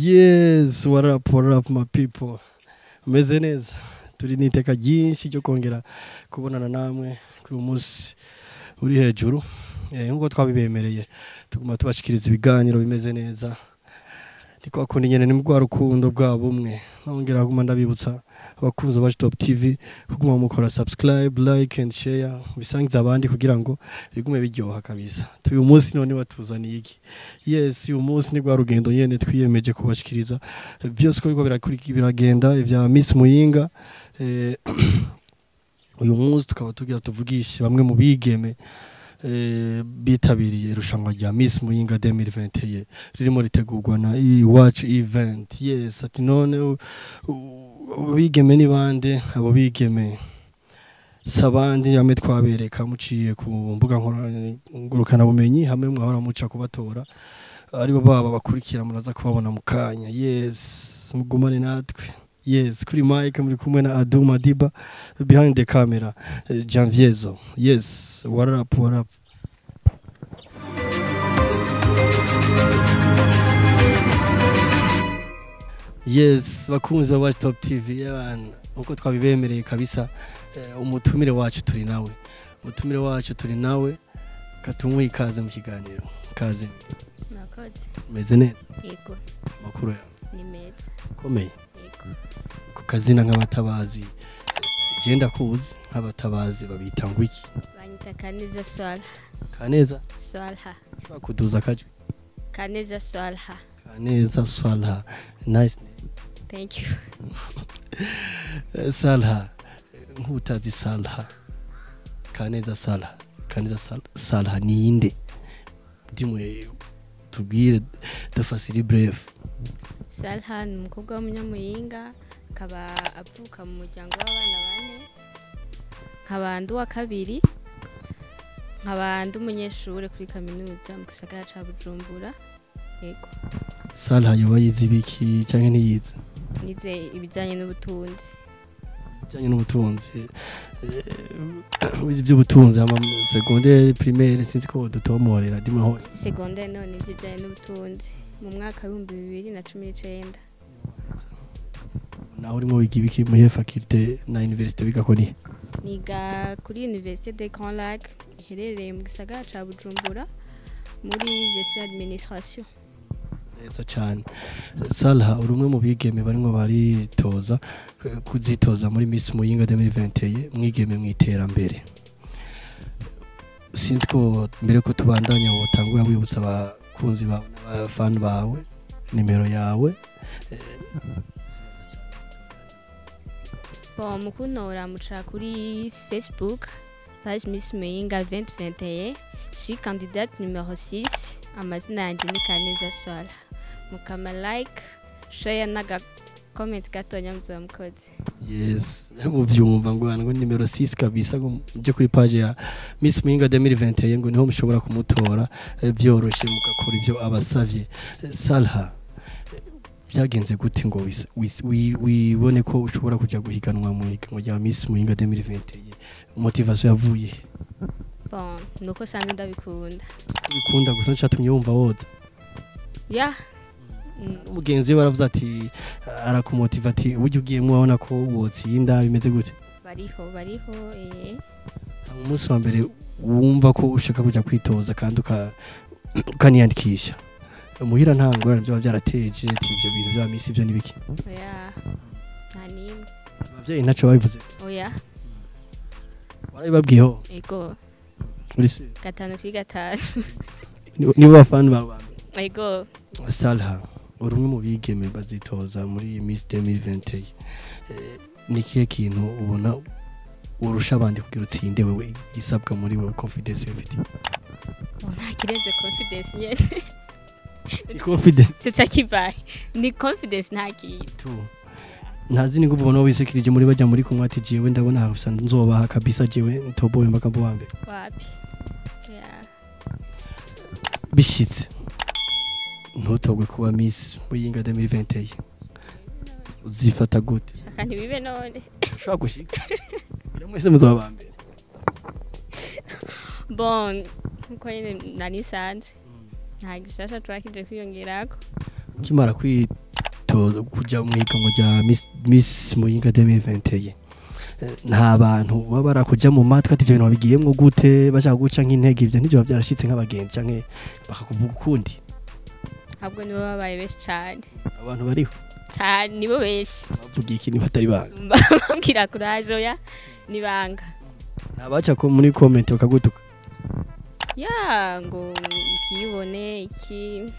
Yes, what up my people. Meze neza. Turi niteka ryinshi ryo kongera kubonana namwe kuri umunsi uri hejuru. Nkuko twabibemereye tuguma tubashikiriza ibiganiro bimeze neza. Ndiko akunda nyene ni mugwa rukundo bwa bumwe. Nongera guma ndabibutsa abakunzi ba Top TV kuguma mukora subscribe, like and share bisangiza abandi kugira ngo bigume biryoha kabisa. Tuyu munsi none batuzaniye iki? Yes, uyu munsi ni gwa rugendo nyene twiyemeje kubashikiriza byose ko biragenda ivya MISS MUYINGA. Uyu munsi tukaba tugira tuvugisha bamwe mu bigeme bitabiriye irushanwa rya MISS MUYINGA 2021 ririmo ritegurwa na iwacu event. Yes, ati none bigeme ni bande? Abo bigeme sabandi yame twabereka muciye ku mbuga ngurukana bumenyi hamwe mwahora muca kubatora aribo baba bakurikira muraza kubabona mukanya. Yes, mugumane natwe. Yes, kuri mic muri kumwe na Aduma Diba, behind the camera Janviezo. Yes, what up? Yes, bakunzi ba Top TV y'abana uko twabibemereye kabisa. Umutumire wacu turi nawe katumwe ikaze mu kiganiro. Kaze. Nakoze. Meze neza? Yego. Makuru yawe? Ni meza. Komeye. Yego. Ku kazina nk'abatabazi genda kuzi nk'abatabazi babita ngwiki? Banyita Kaneza Swalha. Kaneza Swalha. Kuduza kaje? Kaneza Swalha. Kaneza Swalha. Nice name. Thank you. Salha. Nkutazi Salha. Kaneza Salha. Salha ninde? Dimwe tubwire dafasiri bref. Salha ni umukobwa w'umunyamuyinga, kaba avuka mu muryango w'abana bane, nk'abantu wa kabiri, nk'abantu umunyeshuri kuri kaminuza mu gisagara ca Bujumbura. Yego. Salha yoba yize ibiki canke ntiyize? Nize ibijanye n'ubutunzi. Wize iby'ubutunzi ama secondaire primaire sinzi ko dutomorera dimwe hose. Secondaire none nize ibijanye n'ubutunzi mu mwaka wa 2019. Na urimo wiga ibiki mu faculté na université biga ko ni? Niga kuri Université des Grands Lacs iherereye mu gisagara ca Bujumbura muri gestion administration. Neza cyane. Salha urumwe mu bigeme barimo baritoza kuzitoza muri MISS MUYINGA 2021 mwigeme mwiterambere. Sinzi ko mbere ko tubandanya wotangura wibutsa abakunzi bawe n'abafan bawe nimero yawe. Bon, mukunora muca kuri Facebook page MISS MUYINGA 2021. Je suis candidate numéro 6. Amazina yanje ni Kaneza Swalha. Mukama like, share naga comment gatonya muzwa mukozi. Yes, mu byumva ngo nimero 6 kabisa je kuri page ya MISS MUYINGA 2021 ngo niho mushobora kumutora byoroshe mugakora ibyo abasavye. Salha byagenze gute ngo wibone ko ushobora kujya guhiganwa mu higanwa rya MISS MUYINGA 2021? Motivation yavuye? Bon, nuko sanga ndabikunda. Bikunda gusa nshatumye wumva woza? Yeah. Umugenzi baravuze ati arakumotiva ati ujye ugiye mwabona ko wotsinda bimeze gute? Bariho umunsi wa mbere wumva ko ushaka kujya kwitoza kandi ukaniyandikisha muhira nta ngorane byo byarateje ibyo bintu bya MISS ibyo nibiki? Oya, nta nimwe. Abavyeyi ntaco babivuze? Oya. Barabibabwiyeho? Ego. Urisi? 5/5. Nibo bafana bawe? Ego. Salha urumwe mu bigeme bazitoza muri MISS 2021. Nikiye kintu ubona urusha abandi kugira utsinde wewe isabwa muri wewe confidence ufite? Nta kirenze confidence nyene. Ni confidence. Tutakibaye. Ni confidence nta kitu. Ntazi ningo ubona wisekirije muri bajya muri kumwati jewe ndabona hafisa nzobaha kabisa jewe ntoboye mbakabo wambe. Wapi? Yeah. Bishitse. Ntutogwe kuba MISS MUYINGA 2021. Uzifata gute? Kandi bibe none. Ushaka gushika. Mwese muzoba mbere. Bon, nko nyine nani sanje. Nta gishasha twakije kwiyongerako. Kimara kuja mu higanwa rya Miss Muyinga 2021 nta bantu baba barakuja mu matwi ati ivyo bintu babigiyemwo gute bashaka guca nk'intege ivyo nivyo byarashitse nk'abagenzi canke bakakuvuga ukundi ahubwo nibo babaye benshi cyane abantu bariho cyane nibo benshi bavuga iki niba atari banga bambwira kuraje oya nibanga nabaca ko muri comment bakagutuka ya ngo kiyibone iki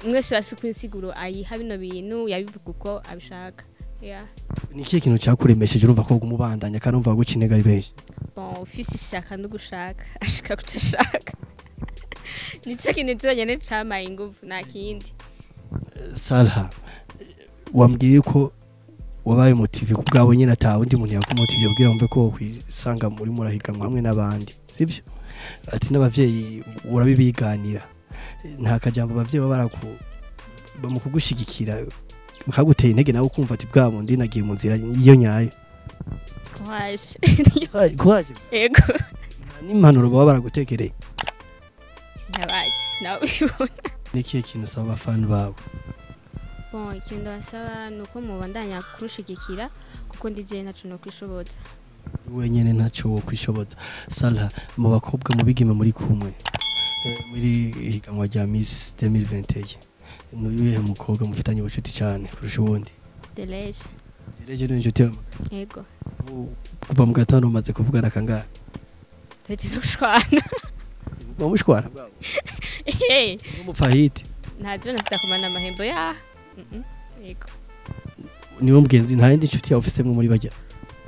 mwese basukunsiguro ayiha bino bintu yabivuga uko abishaka ya ni kiye kintu cyakuremesheje urumva ko umubandanya kandi umva guca intege ari benshi bon ofisi ishaka no gushaka ashaka kutashaka nico kintu cyonyene cyamaye ingufu nta kindi Salha wambwiye ko wabaye motive ku bwawe nyine atawe undi muntu yakumotive ubwira umve ko kwisanga muri murahiganwa hamwe n'abandi sibyo ati n'abavyeyi urabibiganira nta kajambo abavyeyi bamukugushigikira bakaguteye intege nawe ukumva ati bwa bundi nagiye mu nzira iyo nyayo kwaje yego n'impanuro baba baragutekereye nyabaje nawe ubibona nikiye kintu saba abafana bawe bon ikintu basaba nuko mubandanya kurushigikira kuko ndije ntacu no kwishoboza wenyene ntacu kwishoboza Salha mu bakobwa mu bigime muri kumwe muri higanwa rya Miss 2021 n'uyu mukobwa mufitanye ubucuti cyane kurusha ubundi Deleje ni inshuti yawe yego kuva mu gatondo umaze kuvugana kangahe tete no shwana bamushwana bwawe umufahiti ntaje nasidakomana amahembo ya yego niwo mgenzi nta yindi nshuti yawe ufisemo muri bajya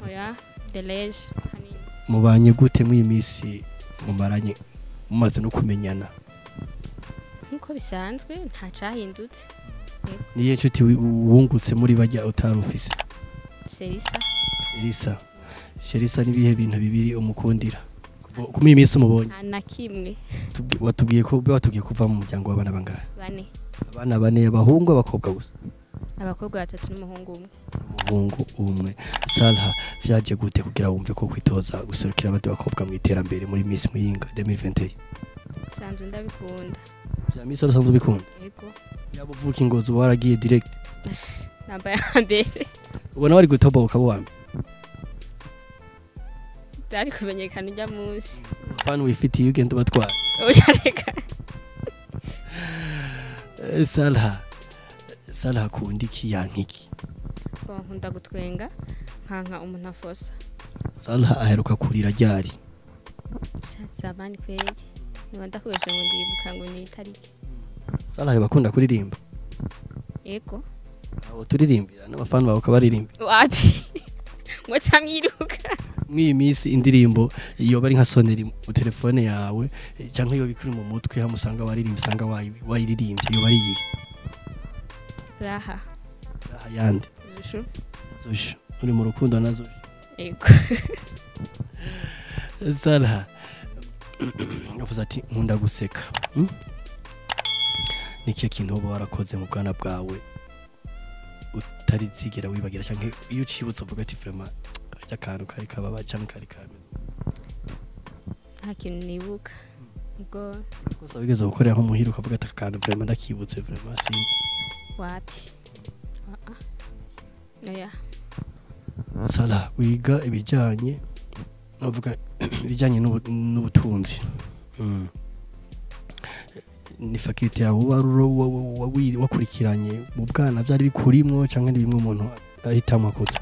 oya Deleje mubanye gute muri Miss mumaranye mumaze no kumenyana nkuko bisanzwe nta cahindutse niye nshuti wungutse muri bajya utarufise Sherisa nibihe bintu bibiri umukundira kuma iyi Miss umubonye na kimwe watubwiye kuva mu muryango w'abana bangahe bane abana bane abahungu abakobwa gusa abakobwa 3 n'umuhungu umwe Salha vyaje gute kugira wumve ko kwitoza guserukira abandi bakobwa mu iterambere muri Miss Muyinga 2021 sanzwe ndabikunda vya Miss arasanzwe bikunda yego yabo vuka ingozi waragiye direct namba ya mbere ubona wari gutoboka bwambe dari kumenyekana ujya munsi fan wifitiye ugenda batwara ujareka Salha kundi ki yankiki nkunda gutwenga nkanka umuntu afosa Salha aheruka kurira ryari zabani kweli niwanda kubesha ngo ndibuka ngo ni itariki Salha bakunda kuririmba yego abo turirimbira n'abafana bawe kabaririmba wapi ngo tamyiruka mw'iyi Miss indirimbo iyo bari nka soneri mu telefone yawe cyangwa iyo bikuri mu mutwe hamusanga waririmba usanga wayiririmbye iyo bari yihe raha yandi zushu uri mu rukundo nazo yego Salha yavuze ati nkunda guseka nikiye kintu uba warakoze mu bwana bwawe utari zigera wibagira cyangwa iyo ucibutse uvuga ati vraiment ajya kantu kari kababa cyangwa kari kameze nta kintu nibuka yego gusa bigeze gukorera nko muhira ukavuga ati akantu vraiment ndakibutse vraiment si wapi oya Salha wiga ibijyanye navuga ibijyanye n'ubutunzi ni fakite yawe wakurikiranye mu bwana byari bikurimwo cyangwa ni bimwe umuntu ahitamo akoze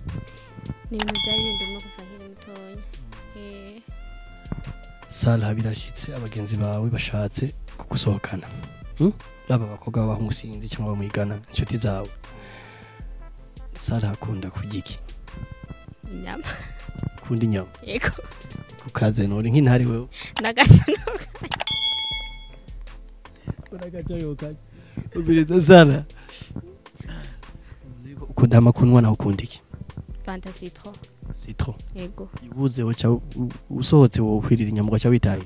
ni ibintu byari bindimo kuva nkiri mutoya Salha birashitse abagenzi bawe bashatse kugusohokana baba abakobwa b'abahungu sinzi cyangwa bamwigana inshuti zawe Salha akunda kurya iki inyama kundi inyama yego kukaze none nk'intare wewe nagasa uragaca yokaje Umviriza Salha ukunda amakunwa naho ukunda iki Fanta citron yego ibuze wacha usohotse wo kwirira inyama wacha witaye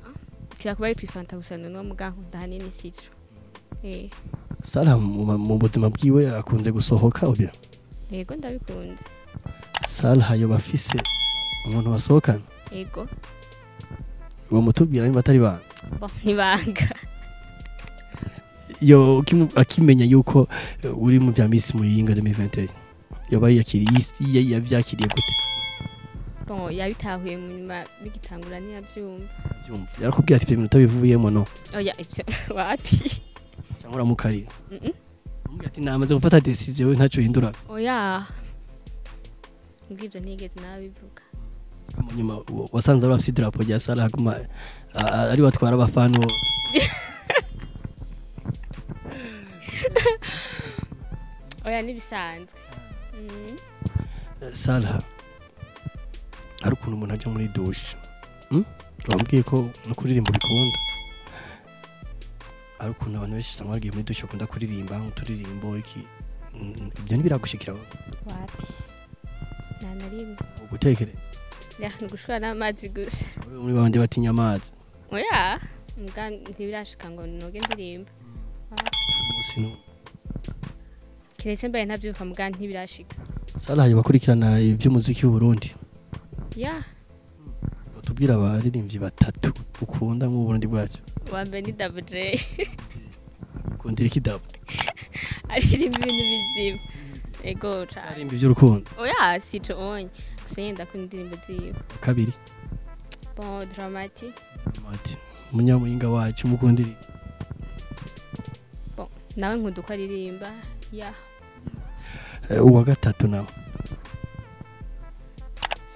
kira kuba yitwa Fanta gusa no muganko ndahanini citron Salha mu buzima bwiwe akunze gusohoka obya yego ndabikunze Salha yo bafise umuntu basohokana yego uwo mutubwira niba atari banga nibanga yo akimenya yuko uri mu bya Miss Muyinga 2021 yoba yakiriye yavyakiriye gute? Bon yabitahuye mu nyuma bigitangura ntiyabyumva. Yarakubwiye ati ibintu utabivuyemo no. Oya wapi. Cyangwa uramukarira. Mbwira ati namaze gufata decision ntaco hindura. Oya. Ngibyo ntigeze nabivuga. Mu nyuma wasanze ari afite drapo rya Salah kuma ari watwara abafano. Oya nibisanzwe. Salah ari ukuntu umuntu ajya muri douche. Wambwiye ko no kuririmba bikunda. Ari ukuntu abantu benshi usanga bagiye muri douche bakunda kuririmba nk'uturirimbo iki. Ibyo ntibiragushikira wapi? Nanarimba. Ugutekereza. Ya ngushura n'amazi gusa. Muri bande batinya amazi. Oya, mbwa ntibirashika ngo noge ndirimba. Musino. Kiretse mbaye ntabyuka mbwa ntibirashika. Salah yabakurikirana iby'umuziki w'u Burundi. Ya. Utubwira abaririmbyi batatu ukunda mu Burundi bwacu. Wambe ni Double. Ukundira iki Double? Aririmba ibintu bizima. Ego cha. Aririmba iby'urukundo. Oya, sico onye. Kusenda kundirimba ziba. Kabiri. Bon dramatique. Mati. Munyamuyinga wacu mukundira. Bon, nawe nkunda uko aririmba. Ya. Uwa gatatu nawe.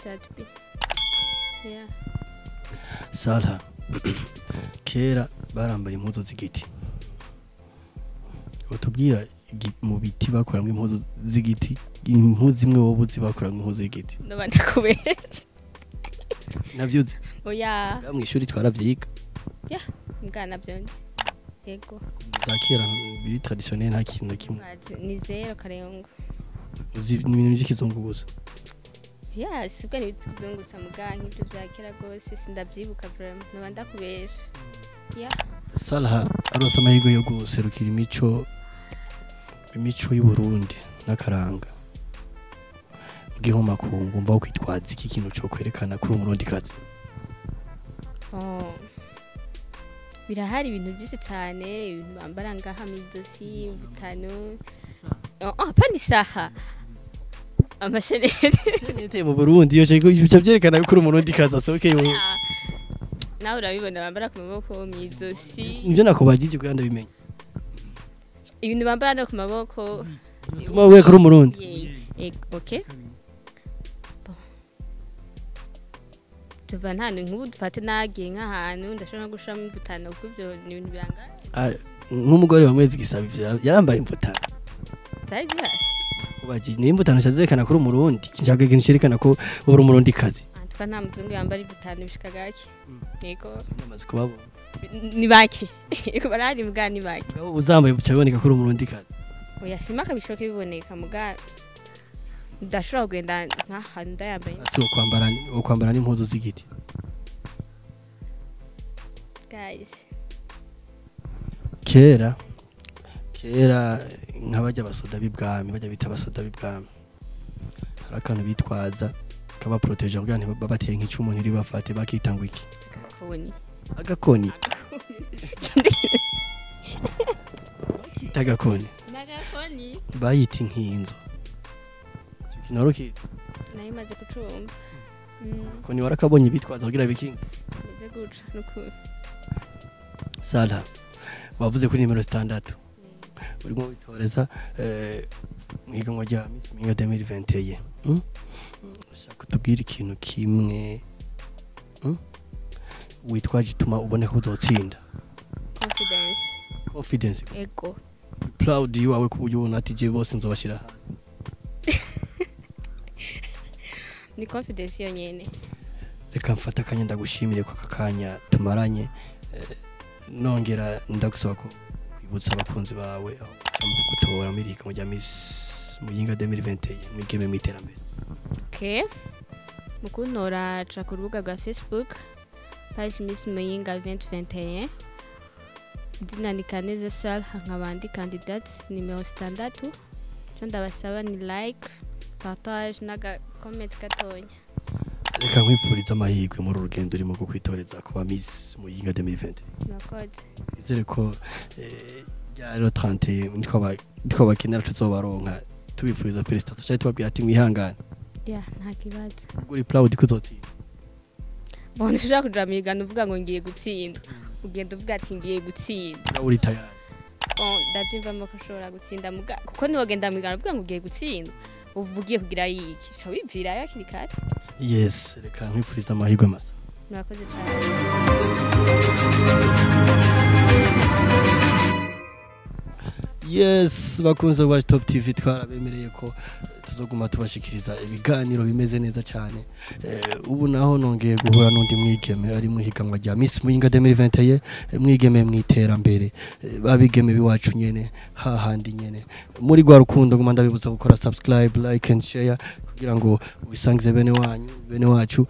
Sadbi. Ya. Salah. Kera barambara impuzu z'igiti. Utubwira mu biti bakoramwe impuzu z'igiti, impuzu imwe wowe uzi bakoramwe impuzu z'igiti. Nabanda kubesha. Navyuze. Oya. Mu ishuri twaravyiga. Ya, mwana byonzi. Yego. Zakira biri traditionnel nta kintu kimwe. Ni zero karengo. Uzi ibintu by'ikizungu gusa. Ya, sibwo ni ikizungu gusa muganki ibyo byakera gose sindabyibuka vraiment nabanda kubesha. Ya. Salah arosa amahigo yo guserukira imico y'u Burundi n'akaranga. Ugihoma kungu mva kwitwaza iki kintu cyo kwerekana kuri umurundi kazi. Oh. Birahari ibintu byose cyane ibintu bambara ngaha midosi butano. Pani saha. Amashenete mu Burundi yo cyo byerekana kuri umurundi kazi asohoke yo. Nawe urabibona bambara ku maboko midosi. Nivyo nakubajije kandi bimenye. Ibintu bambara no ku maboko. Tuma we kuri umurundi. Okay. Tuva nta nk'ubu dufate nagiye nk'ahantu ndashobora gushiramo imvutano kuko ibyo ni ibintu biranga. Nk'umugore wa mwezi gisaba yarambaye imvutano. Tagira. Ubaji ni imvutano cyazekana kuri umurundi. Kinshaka ikintu cyerekana ko uri umurundi kazi. Twa nta muzungu yambara imvutano bishika gake. Yego. Namaze kubabona. Ni baki. Barari mbwa ni baki. Uzambaye cyaboneka kuri umurundi kazi. Oya simaka bishoke biboneka muga ndashobora kugenda nk'ahantu ndayambaye. Si ukwambara n'impuzu z'igiti. Guys. Kera nk'abajya basoda b'ibwami bajya bita basoda b'ibwami. Harakantu bitwaza kaba protege kugira ngo babateye nk'icumu ntiri bafate bakitangwa iki. Agakoni. Agakoni. Nagakoni. Bayita inkinzo. Noroki. Nayimaze kucumba. Koni warakabonye bitwaza kugira bikinga. Bize guca nukuri. Salah. Wavuze kuri nimero 6. Urimo witoreza mwiganwa rya Miss Muyinga 2021. Ushaka tubwira ikintu kimwe. Witwaje tuma ubone ko uzotsinda. Confidence. Ego. Proud you awe kubuyuna ati je bose nzobashira hasi. Ni confidence yonyene. Reka mfata kanya ndagushimire ko kakanya tumaranye nongera ndagusaba ko kwibutsa abakunzi bawe aho gutora mirika mu rya Miss Muyinga 2021 mwigeme mu iterambere. Okay. Mukuntora ca ku rubuga rwa Facebook page Miss Muyinga 2021. Dinanikaneze sal nk'abandi candidates nimero 6. Cyo ndabasaba ni like, partage naga comment gatonya. Reka nkwifuriza amahirwe muri urugendo urimo kwitoreza kuba Miss Muyinga 2020. Nakoze. Izere ko rero 30 nitwa bakenera tuzobaronka tubifuriza felicitation cyane tubabwira ati mwihangane ya nta kibazo uri proud kuzotsinda Bon nshaka kujamigana uvuga ngo ngiye gutsinda ugenda uvuga ati ngiye gutsinda uri tayari bon ndabyumva ko ushobora gutsinda kuko niwogenda mwigana uvuga ngo ugiye gutsinda uvugiye kugira yiki cha wivira yakiri kare yes reka nkwifuriza amahirwe masa murakoze cyane yes bakunze wa Top TV twarabemereye ko tuzoguma tubashikiriza ibiganiro bimeze neza cyane ubu naho nongeye guhura n'undi mwigeme ari mu higanwa rya Miss Muyinga 2021 mwigeme mwiterambere babigeme biwacu nyene hahandi nyene muri gwa rukundo nguma ndabibutsa gukora subscribe like and share kugira ngo ubisangize bene wacu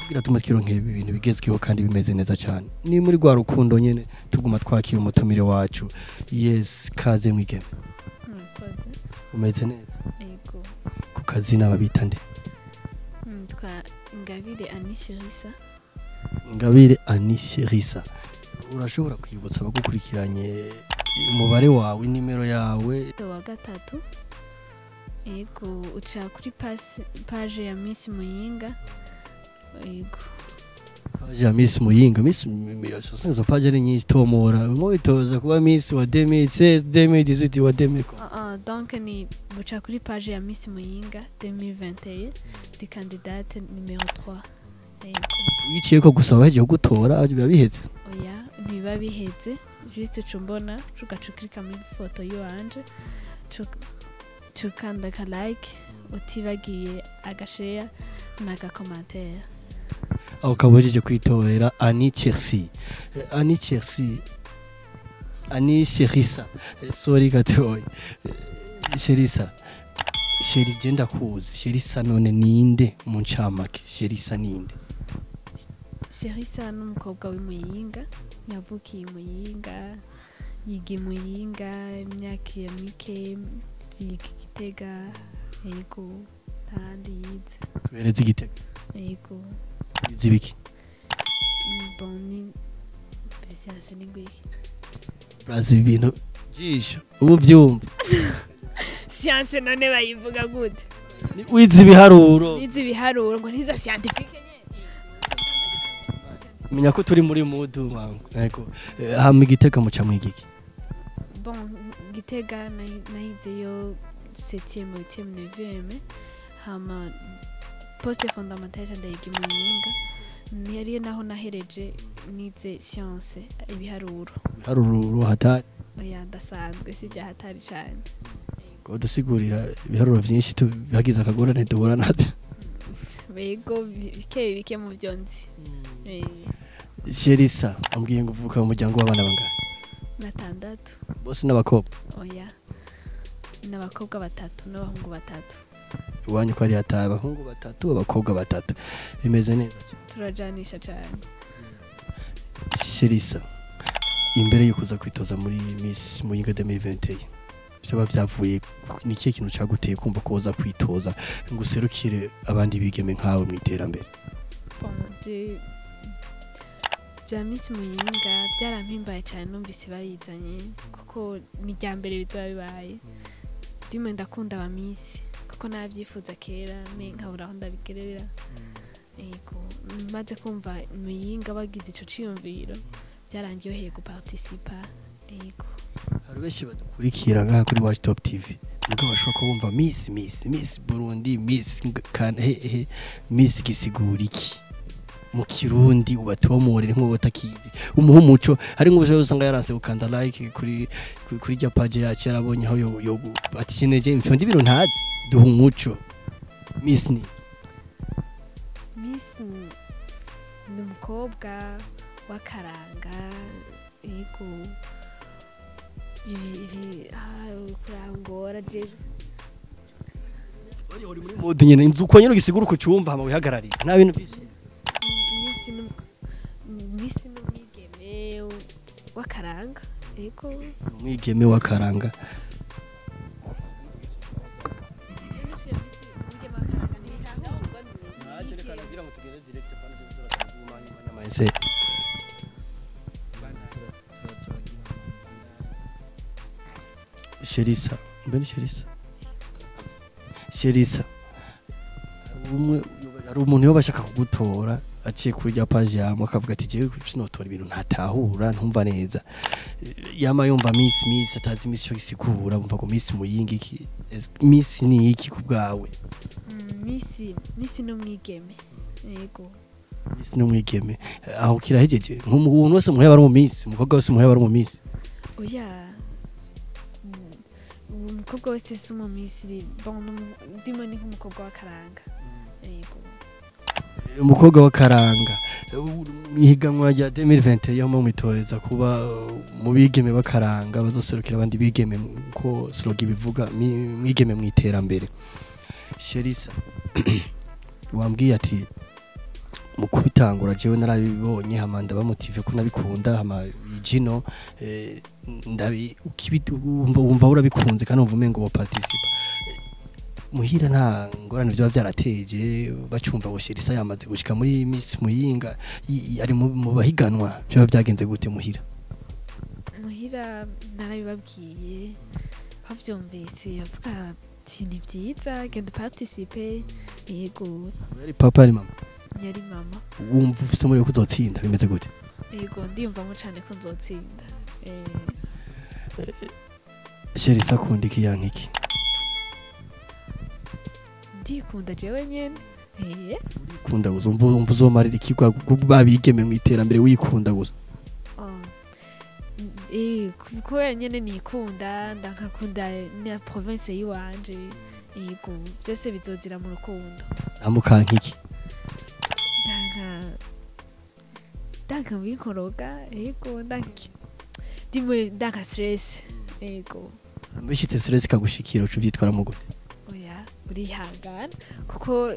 kugira tumakironke ibintu bigezweho kandi bimeze neza cyane ni muri gwa rukundo nyene tuguma twakiye umutumire wacu yes kaze mwigeme umeze neza yego ku kazi n'ababita nde twa Ingabire Anisherisa urashobora kwibutsa abagukurikiranye umubare wawe nimero yawe wa gatatu yego uca kuri page ya Miss Muyinga yego page ya Miss Muyinga Miss Muyinga page ari nyinshi tomora mwitoza kuba Miss wa 2016 2018 wa 2000 donc ni uca kuri page ya Miss Muyinga 2021 di candidate numéro 3 yego wiciye ko gusaba baje gutora biba biheze oya ntibiba biheze juste cumbona cugacukirika muri foto yanje cukanda ka like utibagiye agashare naga commentaire aho kabujije kwitorera Anisherisa sorry gatoyi Sherisa Sheri genda kuzi Sherisa none ninde mu ncamake Sherisa ninde Sherisa n'umukobwa w'Imuyinga yavukiye Muyinga yigi Muyinga imyaka ya mike Gitega yego kandi yize tubereze Gitega yego izibiki boni specialise n'ingwiki brazi ibintu jisho ubu byumva science none bayivuga gute wize ibiharuro ngo nizo scientifique menya ko turi muri mudu wangu yego hama Gitega muca mwigiki bon Gitega nayizeyo 7e 8e 9e hama poste fondamentale ndayiga Muyinga niyari naho nahereje nize science ibiharuro hatari oya ndasanzwe sijya hatari cyane ko dusigurira ibiharuro byinshi tubagize akagorane duhura natwe bego bike mu byonzi Sherisa ambwiye ngo uvuka mu muryango w'abana bangahe batandatu bose n'abakobwa oya n'abakobwa 3 n'abahungu 3 iwanyu ko ari abahungu 3 abakobwa 3 bimeze neza turajanisha cyane Sherisa imbere yo kuza kwitoza muri Miss Muyinga 2021 byaba byavuye ni kihe kintu cyaguteye kumva ko uza kwitoza ngo userukire abandi bigeme nkawe mu iterambere bya Miss Muyinga byarampimbaye cyane numvise bayizanye kuko ni rya mbere bizaba bibaye ndimo ndakunda aba Miss kuko nabyifuza kera nkabura aho ndabigerera yego maze kumva Muyinga bagize ico ciyumviro byarangiyoheye guparticipa yego hari benshi badukurikira ngaha kuri Watch Top TV nuko bashobora kubumva Miss Burundi Miss kandi Miss gisiguriki mu kirundi ubatomorere nko batakizi umuhumuco hari nk'ubushobozi usanga yaranse gukanda like kuri rya page yacu yarabonye aho yo ati kineje imfyondi biro ntazi duha umuco Miss ni umukobwa wakaranga yego kurangora je uri muri mode nyene inzuko nyene gisigura uko cyumva hama wihagararira nta bintu byinshi Miss n'umwigeme wakaranga yego umwigeme wakaranga Sherisa mbeni Sherisa umwe ari umuntu yo bashaka kugutora aciye kuri ya page yamwe akavuga ati jewe sinotora ibintu ntatahura ntumva neza yama yumva miss atazi miss cyo gisigura umva ko miss muyinga iki miss ni iki kubwawe miss no mwigeme yego miss no mwigeme aho kirahejeje nk'umuntu wese muheba ari mu miss umukobwa wese muheba ari mu miss oya umukobwa wese si mu miss ndimo ni nk'umukobwa wa karanga yego umukobwa wa karanga ihiganwa rya 2020 yo mu mitoza kuba mu bigeme bakaranga bazoserukira abandi bigeme ko slogan bivuga mwigeme mu iterambere Sherisa wambwiye ati mu kubitangura jewe narabibonye hamanda bamotive ko nabikunda hama ijino ndabi wumva urabikunze kandi umva umengo bo participe muhira nta ngorane byo byarateje bacumva ngo Sherisa yamaze gushika muri Miss Muyinga ari mu bahiganwa byo byagenze gute muhira narabibabwiye bavyumvise bavuga ati ni byiza genda participe yego yari papa ari mama yari mama wumva ufite muri kuzotsinda bimeze gute yego ndiyumvamo cyane ko nzotsinda Sherisa kundi kiyankiki ndikunda jewe nyene kunda gusa umva uzomarira ikigwa babigeme mu iterambere wikunda gusa kubera nyene nikunda ndakakunda na province yiwanje yego byose bizozira mu rukundo amukankiki danka bikoroga yego danki dimwe danka stress yego mbishite stress kagushikira ucu byitwara mu gute oya urihangana kuko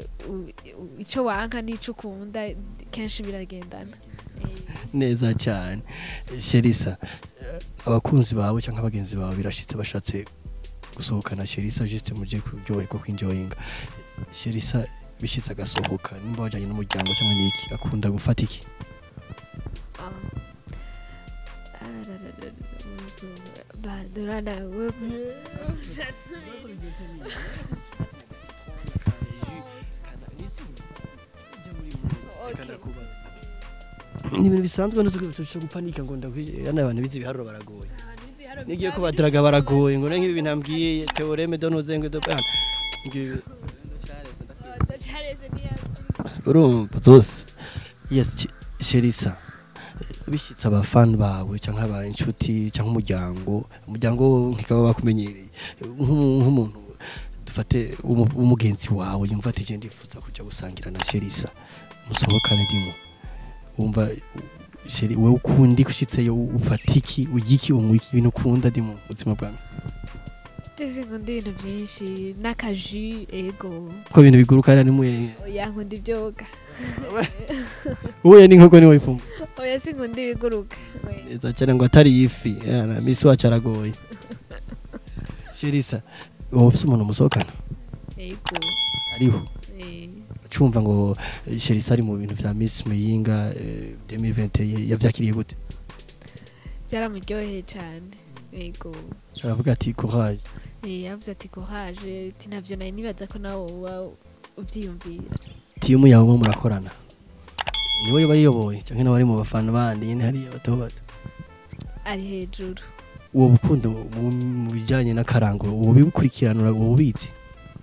ico wanka nico ukunda kenshi biragendana neza cyane Sherisa abakunzi bawe cyangwa abagenzi bawe birashitse bashatse gusohokana Sherisa juste muje kuryohe ko kwinjoyinga Sherisa bishitse agasohoka nimba wajanye n'umuryango cyangwa niki akunda gufata iki ni ibintu bisanzwe no cyo gupanika ngo ndakwije abantu bizi biharuro baragoye nigiye ko badiraga baragoye ngo nk'ibi binambwiye theoreme do nozengwe do bana urumva zose yes Sherisa bishitse abafan bawe cyangwa aba inshuti cyangwa umuryango nkikaba bakumenyereye nk'umuntu dufate umugenzi wawe yumva ati je ndifuza kujya gusangira na Sherisa musohokane ndimo umva Sheri wewe ukundi kushitse yo ufatiki ugiki umwiki ibintu ukunda ndimo ubuzima bwanjye Nkunda ibintu byinshi n'akaji ego ko ibintu biguruka ari muye oya nkunda ibyoga uye ni nkoko ni wifunga oya sinkunda ibiguruka neza cyane ngo atari ifi na Miss wacu aragoye Sherisa wowe ufite umuntu musohokana ego ariho cumva ngo Sherisa ari mu bintu bya Miss Muyinga 2020 yavyakiriye gute byaramuryoheye cyane ego aravuga ati courage yavuze ati courage ati navyo nayo nibaza ko nawe uvyiyumvira timu yawe mu murakorana niwe yabayoboye cyangwa n'abari mu bafana bandi nyene hari abato bato ari hejuru uwo bukundo mu bijanye n'akarango uwo bibukurikiranura uwo bizi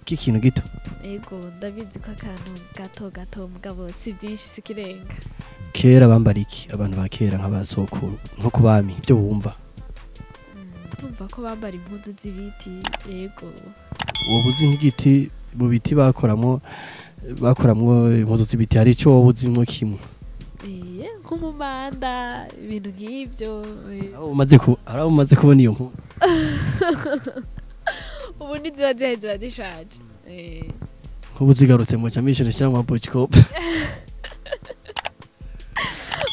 k'ikintu gito ego ndabizi ko akantu gato mugabo si byinshi sikirenga kera bambariki abantu ba kera nk'abasokuru nko kubami byo bumva tumva ko bambara impuzu z'ibiti yego uwo buzi nk'igiti mu biti bakoramwo impuzu z'ibiti hari icyo wowe uzimwo kimwe nk'umumanda ibintu nk'ibyo umaze kubona iyo mpuzu ubu ntiziba ziba zishaje nk'ubu zigarutse mu cyamisho rishyira mu mabocikope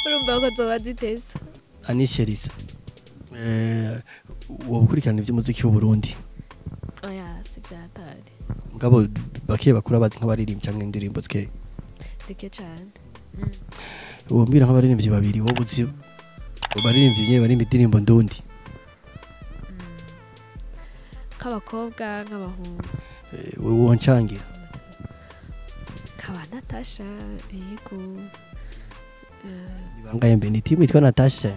urumva ko zoba ziteza ani Sherisa uwo bukurikirana iby'umuziki w'u Burundi oya si byatari mugabo bakiye bakura bazi nk'abaririmbyi cyangwa indirimbo zike cyane uwo mbira nk'abaririmbyi babiri wowe uzi baririmbyi nyine barimba indirimbo ndundi nk'abakobwa nk'abahungu woncangira nkaba Natasha yego ibangaye mbe ni timu itwa Natasha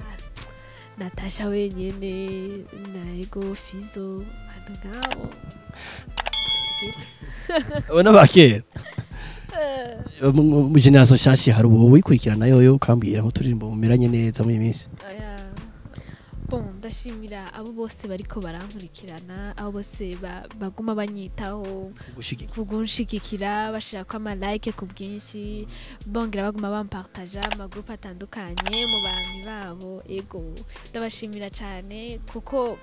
Natasha wenyene na ego Fizo hano ngabo abona bakera mu generation shashi hari uwo wikurikirana yoyo ukambwira nko turirimbo mumeranye neza muri minsi bon ndashimira abo bose bariko barankurikirana abo bose baguma banyitaho kugunshigikira bashira ko ama like ku bwinshi bongera baguma bampartager ama group atandukanye mu bantu babo ego ndabashimira cyane kuko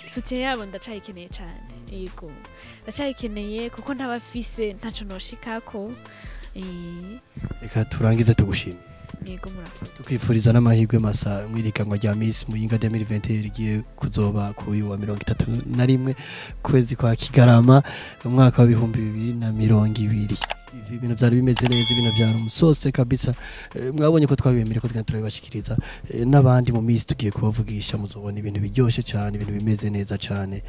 soutien yabo ndacayikeneye cyane ego ndacayikeneye kuko ntabafise ntaco noshikako reka turangize tugushimira yego murakoze tukifuriza n'amahirwe masa mwirikanwa rya Miss Muyinga 2021 rigiye kuzoba ku uyu wa 31 kwezi kwa Kigarama umwaka wa 2020 ibintu byari bimeze neza ibintu byari umusose kabisa mwabonye ko twabemere ko turabashikiriza n'abandi mu Miss tugiye kubavugisha muzobona ibintu biryoshe cyane ibintu bimeze neza cyane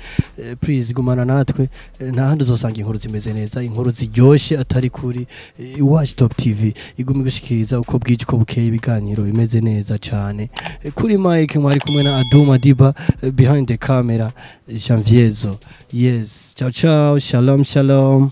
please gumana natwe nta handi uzosanga inkuru zimeze neza inkuru ziryoshe atari kuri Watch Top TV igumi gushikiriza uko bwije uko bukeye ibiganiro bimeze neza cyane kuri Mike mwari kumwe na Aduma Diba behind the camera Janviezo yes ciao ciao shalom shalom